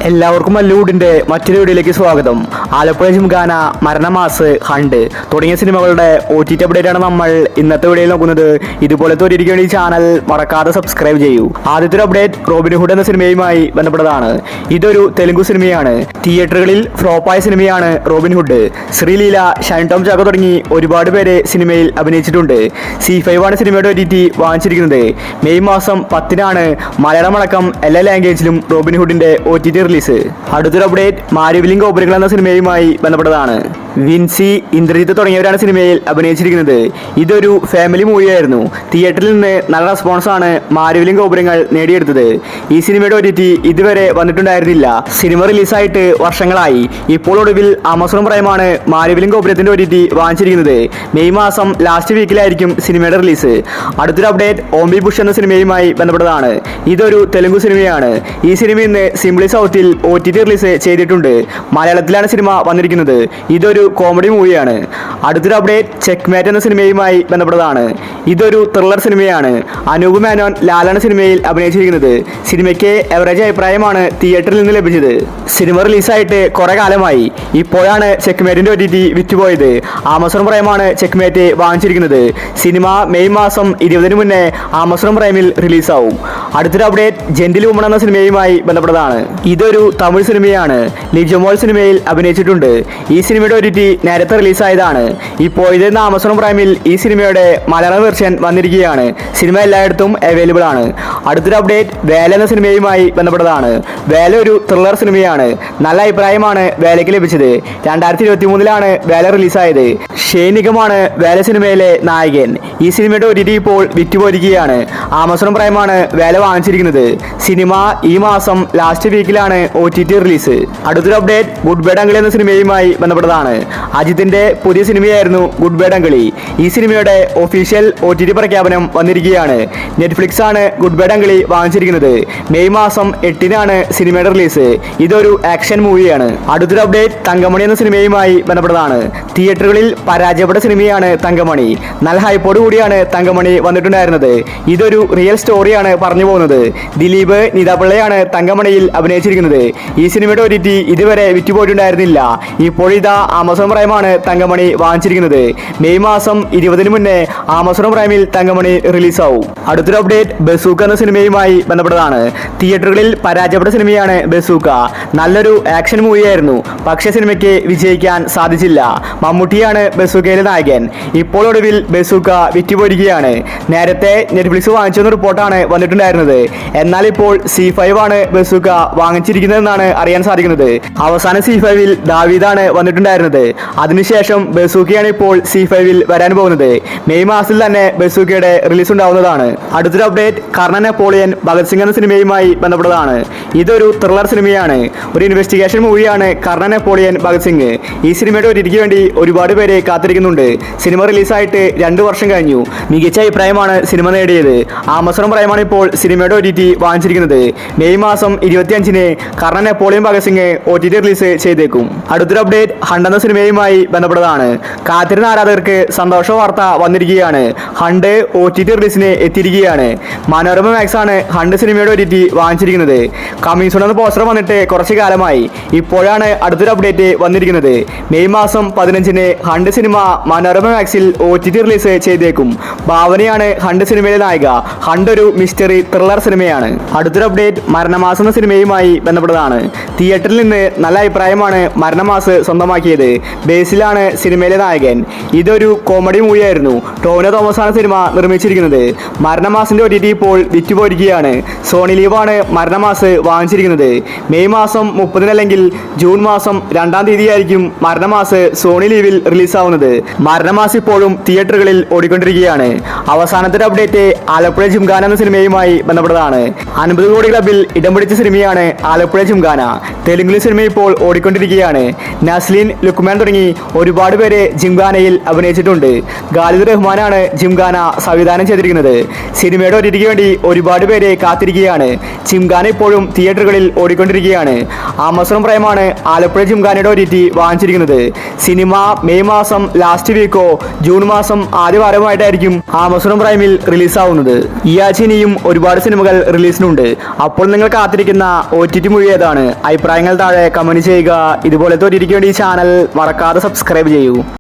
എല്ലാവർക്കും മല്ലൂഡിന്റെ മറ്റൊരു വീഡിയോയിലേക്ക് സ്വാഗതം. ആലപ്പുഴ ജിംഖാന, മരണമാസ്, ഹണ്ട് തുടങ്ങിയ സിനിമകളുടെ OTT അപ്ഡേറ്റ് ആണ് നമ്മൾ ഇന്നത്തെ വീഡിയോയിൽ നോക്കുന്നത്. ഇതുപോലത്തെ ഒരു ഈ ചാനൽ മറക്കാതെ സബ്സ്ക്രൈബ് ചെയ്യൂ. ആദ്യത്തെ ഒരു അപ്ഡേറ്റ് റോബിൻഹുഡ് എന്ന സിനിമയുമായി ബന്ധപ്പെട്ടതാണ്. ഇതൊരു തെലുങ്ക് സിനിമയാണ്. തിയേറ്ററുകളിൽ ഫ്ലോപ്പായ സിനിമയാണ് റോബിൻഹുഡ്. ശ്രീലീല, ഷൈൻ ടോം ചാക്കോ തുടങ്ങി ഒരുപാട് പേര് സിനിമയിൽ അഭിനയിച്ചിട്ടുണ്ട്. C5 ആണ് സിനിമയുടെ OTT വാങ്ങിച്ചിരിക്കുന്നത്. മെയ് മാസം 10-നാണ് മലയാളം അടക്കം എല്ലാ ലാംഗ്വേജിലും റോബിൻഹുഡിന്റെ OTT റിലീസ്. അടുത്തൊരു അപ്ഡേറ്റ് മാരിവില്ലിംഗ് ഗോപുരങ്ങൾ എന്ന സിനിമയുമായി ബന്ധപ്പെട്ടതാണ്. വിൻസി, ഇന്ദ്രജിത്ത് തുടങ്ങിയവരാണ് സിനിമയിൽ അഭിനയിച്ചിരിക്കുന്നത്. ഇതൊരു ഫാമിലി മൂവിയായിരുന്നു. തിയേറ്ററിൽ നിന്ന് നല്ല റെസ്പോൺസാണ് മാരിവില്ലിംഗ് ഗോപുരങ്ങൾ നേടിയെടുത്തത്. ഈ സിനിമയുടെ OTT ഇതുവരെ വന്നിട്ടുണ്ടായിരുന്നില്ല. സിനിമ റിലീസായിട്ട് വർഷങ്ങളായി. ഇപ്പോൾ ഒടുവിൽ ആമസോൺ പ്രൈമാണ് മാരിവില്ലിംഗ് ഗോപുരത്തിന്റെ OTT വാങ്ങിച്ചിരിക്കുന്നത്. മെയ് മാസം ലാസ്റ്റ് വീക്കിലായിരിക്കും സിനിമയുടെ റിലീസ്. അടുത്തൊരു അപ്ഡേറ്റ് ഓംബി ബുഷ് എന്ന സിനിമയുമായി ബന്ധപ്പെട്ടതാണ്. ഇതൊരു തെലുങ്ക് സിനിമയാണ്. ഈ സിനിമ ഇന്ന് സിംപ്ലി സൗത്തിൽ OTT റിലീസ് ചെയ്തിട്ടുണ്ട്. മലയാളത്തിലാണ് സിനിമ വന്നിരിക്കുന്നത്. ഇതൊരു കോമഡി മൂവിയാണ്. അടുത്തൊരു അപ്ഡേറ്റ് ചെക്ക്മേറ്റ് എന്ന സിനിമയുമായി ബന്ധപ്പെട്ടതാണ്. ഇതൊരു ത്രില്ലർ സിനിമയാണ്. അനൂപ് മേനോൻ, ലാലാണ് സിനിമയിൽ അഭിനയിച്ചിരിക്കുന്നത്. സിനിമയ്ക്ക് എവറേജ് അഭിപ്രായമാണ് തിയേറ്ററിൽ നിന്ന് ലഭിച്ചത്. സിനിമ റിലീസായിട്ട് കുറെ കാലമായി. ഇപ്പോഴാണ് ചെക്ക്മേറ്റിന്റെ OTT വിറ്റുപോയത്. ആമസോൺ പ്രൈമാണ് ചെക്ക്മേറ്റ് വാങ്ങിച്ചിരിക്കുന്നത്. സിനിമ മെയ് മാസം 20-ന് മുന്നേ ആമസോൺ പ്രൈമിൽ റിലീസാവും. അടുത്തൊരു അപ്ഡേറ്റ് ജെന്റിൽ വുമൺ എന്ന സിനിമയുമായി ബന്ധപ്പെട്ടതാണ്. ഇതൊരു തമിഴ് സിനിമയാണ്. ലിജോമോൾ സിനിമയിൽ അഭിനയിച്ചിട്ടുണ്ട്. ഈ സിനിമയുടെ OTT നേരത്തെ റിലീസായതാണ്. ഇപ്പോൾ ഇത് ആമസോൺ പ്രൈമിൽ ഈ സിനിമയുടെ മലയാളം വെർഷൻ വന്നിരിക്കുകയാണ്. സിനിമ എല്ലായിടത്തും അവൈലബിൾ ആണ്. അടുത്തൊരു അപ്ഡേറ്റ് വേല എന്ന സിനിമയുമായി ബന്ധപ്പെട്ടതാണ്. വേല ഒരു ത്രില്ലർ സിനിമയാണ്. നല്ല അഭിപ്രായമാണ് വേലയ്ക്ക് ലഭിച്ചത്. 2023-ലാണ് വേല റിലീസായത്. ഷെയ്ൻ നിഗമാണ് വേല സിനിമയിലെ നായകൻ. ഈ സിനിമയുടെ OTT ഇപ്പോൾ വിറ്റുപോയിരിക്കുകയാണ്. ആമസോൺ പ്രൈമാണ് വേല വാങ്ങിച്ചിരിക്കുന്നത്. സിനിമ ഈ മാസം ലാസ്റ്റ് വീക്കിലാണ് OTT റിലീസ്. അടുത്തൊരു അപ്ഡേറ്റ് ഗുഡ് ബൈ ഡംഗിളി എന്ന സിനിമയുമായി ബന്ധപ്പെട്ടതാണ്. അജിത്തിന്റെ പുതിയ സിനിമയായിരുന്നു ഗുഡ് ബൈ ഡംഗിളി. ഈ സിനിമയുടെ ഒഫീഷ്യൽ OTT പ്രഖ്യാപനം വന്നിരിക്കുകയാണ്. നെറ്റ്ഫ്ലിക്സ് ആണ് ഗുഡ് ബൈ ഡംഗിളി വാങ്ങിച്ചിരിക്കുന്നത്. മെയ് മാസം 8-നാണ് സിനിമയുടെ റിലീസ്. ഇതൊരു ആക്ഷൻ മൂവിയാണ്. അടുത്തൊരു അപ്ഡേറ്റ് തങ്കമണി എന്ന സിനിമയുമായി ബന്ധപ്പെട്ടതാണ്. തിയേറ്ററുകളിൽ പരാജയപ്പെട്ട സിനിമയാണ് തങ്കമണി. നല്ല ഹൈപ്പോട് കൂടിയാണ് തങ്കമണി വന്നിട്ടുണ്ടായിരുന്നത്. ഇതൊരു റിയൽ സ്റ്റോറിയാണ് പറഞ്ഞു പോകുന്നത്. ദിലീപ്, നിതാപിള്ളയാണ് തങ്കമണിയിൽ അഭിനയിച്ചിരിക്കുന്നത്. ഈ സിനിമയുടെ OTT ഇതുവരെ വിറ്റുപോയിട്ടുണ്ടായിരുന്നില്ല. ഇപ്പോഴിതാ ആമസോൺ പ്രൈമാണ് തങ്കമണി വാങ്ങിച്ചിരിക്കുന്നത്. മെയ് മാസം 20-ന് മുന്നേ ആമസോൺ പ്രൈമിൽ തങ്കമണി റിലീസാവും. അടുത്തൊരു അപ്ഡേറ്റ് ബസൂക്ക എന്ന സിനിമയുമായി ബന്ധപ്പെട്ടതാണ്. തിയേറ്ററുകളിൽ പരാജയപ്പെട്ട സിനിമയാണ് ബസൂക്ക. നല്ലൊരു ആക്ഷൻ മൂവിയായിരുന്നു. പക്ഷേ സിനിമയ്ക്ക് വിജയിക്കാൻ സാധിച്ചില്ല. മമ്മൂട്ടിയാണ് ബസൂക്കയിലെ നായകൻ. ഇപ്പോൾ ഒടുവിൽ ബസൂക്ക വിറ്റുപോയിരിക്കുകയാണ്. നേരത്തെ നെറ്റ്ഫ്ലിക്സ് വാങ്ങിച്ചെന്ന റിപ്പോർട്ടാണ് വന്നിട്ടുണ്ടായിരുന്നത്. എന്നാൽ ഇപ്പോൾ C5 ആണ് ബസൂക്ക വാങ്ങിച്ചിരിക്കുന്നതെന്നാണ് അറിയാൻ സാധിക്കുന്നത്. അവസാനം C5-ൽ ദാവീദാണ് വന്നിട്ടുണ്ടായിരുന്നത്. അതിനുശേഷം ബസൂക്കയാണ് ഇപ്പോൾ C5-ൽ വരാൻ പോകുന്നത്. മെയ് മാസത്തിൽ തന്നെ ബസൂക്കയുടെ റിലീസ് ഉണ്ടാവുന്നതാണ്. അടുത്തൊരു അപ്ഡേറ്റ് കർണൻ നെപ്പോളിയൻ ഭഗത് സിംഗ് എന്ന സിനിമയുമായി ബന്ധപ്പെട്ടതാണ്. ഇതൊരു ത്രില്ലർ സിനിമയാണ്. ഒരു ഇൻവെസ്റ്റിഗേഷൻ മൂവിയാണ് കർണൻ നെപ്പോളിയൻ ഭഗത് സിംഗ്. ഈ സിനിമയുടെ OTTക്ക് വേണ്ടി ഒരുപാട് പേര് കാത്തിരിക്കുന്നുണ്ട്. സിനിമ റിലീസായിട്ട് 2 വർഷം കഴിഞ്ഞു. മികച്ച അഭിപ്രായമാണ് സിനിമ നേടിയത്. ആമസോൺ പ്രൈമാണ് ഇപ്പോൾ സിനിമയുടെ OTT വാങ്ങിച്ചിരിക്കുന്നത്. മെയ് മാസം 25-ന് Karnan Napoleon Bhagat Singh OTT release ചെയ്തേക്കും. അടുത്തൊരു അപ്ഡേറ്റ് ഹണ്ട് എന്ന സിനിമയുമായി ബന്ധപ്പെട്ടതാണ്. കാത്തിരുന്ന ആരാധകർക്ക് സന്തോഷ വാർത്ത വന്നിരിക്കുകയാണ്. ഹണ്ട് OTT റിലീസിന് എത്തിയിരിക്കുകയാണ്. മനോരമ മാക്സ് ആണ് ഹണ്ട് സിനിമയുടെ OTT വാങ്ങിച്ചിരിക്കുന്നത്. കമ്മിങ് സൂൺ എന്ന പോസ്റ്റർ വന്നിട്ട് കുറച്ച് കാലമായി. ഇപ്പോഴാണ് അടുത്തൊരു അപ്ഡേറ്റ് വന്നിരിക്കുന്നത്. മെയ് മാസം 15-ന് ഹണ്ട് സിനിമ മനോരമ മാക്സിൽ OTT റിലീസ് ചെയ്തേക്കും. ഭാവനയാണ് ഹണ്ട് സിനിമയിലെ നായിക. ഹണ്ട് ഒരു മിസ്റ്ററി ത്രില്ലർ സിനിമയാണ്. അടുത്തൊരു അപ്ഡേറ്റ് മരണമാസം എന്ന സിനിമയുമായി ബന്ധപ്പെട്ടതാണ്. തിയേറ്ററിൽ നിന്ന് നല്ല അഭിപ്രായമാണ് മരണമാസ് സ്വന്തമാക്കിയത്. ബേസിലാണ് സിനിമയിലെ നായകൻ. ഇതൊരു കോമഡി മൂവിയായിരുന്നു. ടോവിനോ തോമസ് ആണ് സിനിമ നിർമ്മിച്ചിരിക്കുന്നത്. മരണമാസിന്റെ OTT ഇപ്പോൾ വിറ്റുപോയിരിക്കുകയാണ്. സോണി ലീവാണ് മരണമാസ് വാങ്ങിച്ചിരിക്കുന്നത്. മെയ് മാസം 30-ന് അല്ലെങ്കിൽ ജൂൺ മാസം 2-ാം തീയതിയായിരിക്കും മരണമാസ് സോണി ലീവിൽ റിലീസാവുന്നത്. മരണമാസ് ഇപ്പോഴും തിയേറ്ററുകളിൽ ഓടിക്കൊണ്ടിരിക്കുകയാണ്. അവസാനത്തെ അപ്ഡേറ്റ് ആലപ്പുഴ ജിംഖാന എന്ന സിനിമയുമായി ബന്ധപ്പെട്ടതാണ്. 50 കോടി ക്ലബിൽ ഇടം പിടിച്ച സിനിമയാണ് ആലപ്പുഴ ജിംഖാന. തെലുങ്കിലെ സിനിമ ഇപ്പോൾ ഓടിക്കൊണ്ടിരിക്കുകയാണ്. നസ്ലിൻ, ലുക്മാൻ തുടങ്ങി ഒരുപാട് പേര് ജിംഖാനയിൽ അഭിനയിച്ചിട്ടുണ്ട്. ഖാലിദ് റഹ്മാനാണ് ജിംഖാന സംവിധാനം ചെയ്തിരിക്കുന്നത്. സിനിമയുടെ OTTക്ക് വേണ്ടി ഒരുപാട് പേര് കാത്തിരിക്കുകയാണ്. ജിംഖാന ഇപ്പോഴും തിയേറ്ററുകളിൽ ഓടിക്കൊണ്ടിരിക്കുകയാണ്. ആമസോൺ പ്രൈമാണ് ആലപ്പുഴ ജിംഖാനയുടെ OTT വാങ്ങിച്ചിരിക്കുന്നത്. സിനിമ മെയ് മാസം ലാസ്റ്റ് വീക്കോ ജൂൺ മാസം ആദ്യ വാരമായിട്ടായിരിക്കും ആമസോൺ പ്രൈമിൽ റിലീസാവുന്നത്. ഈ ആഴ്ച ഇനിയും ഒരുപാട് സിനിമകൾ റിലീസിനുണ്ട്. അപ്പോൾ നിങ്ങൾ കാത്തിരിക്കുന്ന OTT മൂവി ഏതാണ്? അഭിപ്രായങ്ങൾ താഴെ കമന്റ് ചെയ്യുക. ഇതുപോലത്തെ ഒരു വേണ്ടി ഈ ചാനൽ മറക്കാതെ സബ്സ്ക്രൈബ് ചെയ്യൂ.